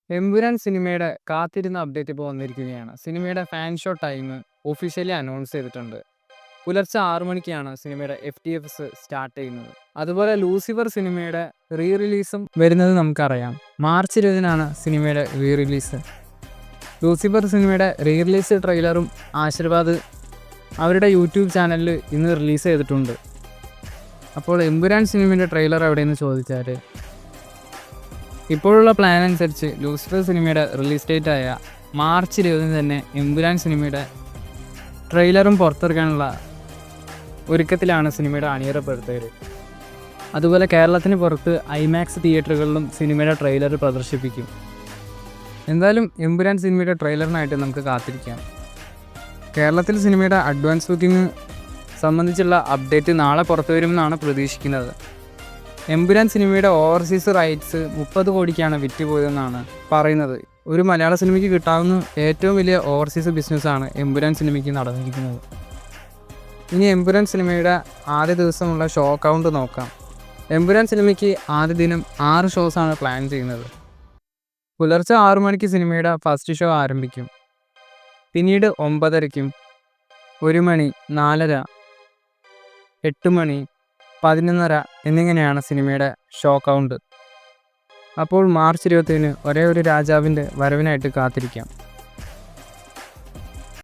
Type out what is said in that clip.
എമ്പുരാൻ സിനിമയുടെ കാത്തിരുന്ന അപ്ഡേറ്റ് ഇപ്പോൾ വന്നിരിക്കുകയാണ്. സിനിമയുടെ fan show time officially announce ചെയ്തിട്ടുണ്ട്. പുലർച്ചെ 6 മണിക്കാണ് സിനിമയുടെ FTFs സ്റ്റാർട്ട് ചെയ്യുന്നത്. അതുപോലെ ലൂസിഫർ സിനിമയുടെ റിലീസും വരുന്നത് നമുക്കറിയാം. മാർച്ച് 20-നാണ് സിനിമയുടെ റിലീസ്. ലൂസിഫർ സിനിമയുടെ റിലീസ് ട്രെയിലറും ആശീർവാദ് അവരുടെ യൂട്യൂബ് ചാനലിൽ ഇന്ന് റിലീസ് ചെയ്തിട്ടുണ്ട്. അപ്പോൾ എമ്പുരാൻ സിനിമയുടെ ട്രെയിലർ എവിടെയെന്ന് ചോദിച്ചാൽ, ഇപ്പോഴുള്ള പ്ലാൻ അനുസരിച്ച് ലൂസിഫർ സിനിമയുടെ റിലീസ് ഡേറ്റായ മാർച്ച് 20 തന്നെ എമ്പുരാൻ സിനിമയുടെ ട്രെയിലറും പുറത്തിറക്കാനുള്ള ഒരുക്കത്തിലാണ് സിനിമയുടെ അണിയറ പ്രവർത്തകർ. അതുപോലെ കേരളത്തിന് പുറത്ത് IMAX തിയേറ്ററുകളിലും സിനിമയുടെ ട്രെയിലർ പ്രദർശിപ്പിക്കും. എന്തായാലും എമ്പുരാൻ സിനിമയുടെ ട്രെയിലറിനായിട്ട് നമുക്ക് കാത്തിരിക്കാം. കേരളത്തിൽ സിനിമയുടെ അഡ്വാൻസ് ബുക്കിംഗ് സംബന്ധിച്ചുള്ള അപ്ഡേറ്റ് നാളെ പുറത്തു വരുമെന്നാണ് പ്രതീക്ഷിക്കുന്നത്. എമ്പുരാൻ സിനിമയുടെ ഓവർസീസ് റൈറ്റ്സ് 30 കോടിക്കാണ് വിറ്റുപോയതെന്നാണ് പറയുന്നത്. ഒരു മലയാള സിനിമയ്ക്ക് കിട്ടാവുന്ന ഏറ്റവും വലിയ ഓവർസീസ് ബിസിനസ്സാണ് എമ്പുരാൻ സിനിമയ്ക്ക് നടന്നിരിക്കുന്നത്. ഇനി എമ്പുരാൻ സിനിമയുടെ ആദ്യ ദിവസമുള്ള ഷോ കൗണ്ട് നോക്കാം. എമ്പുരാൻ സിനിമയ്ക്ക് ആദ്യ ദിനം 6 ഷോസാണ് പ്ലാൻ ചെയ്യുന്നത്. പുലർച്ചെ 6 മണിക്ക് സിനിമയുടെ ഫസ്റ്റ് ഷോ ആരംഭിക്കും. പിന്നീട് 9:30, 1 മണി, 4:30, 8 മണി, 11:30 എന്നിങ്ങനെയാണ് സിനിമയുടെ ഷോ കൗണ്ട്. അപ്പോൾ മാർച്ച് 20-ന് ഒരേ ഒരു രാജാവിൻ്റെ വരവിനായിട്ട് കാത്തിരിക്കാം.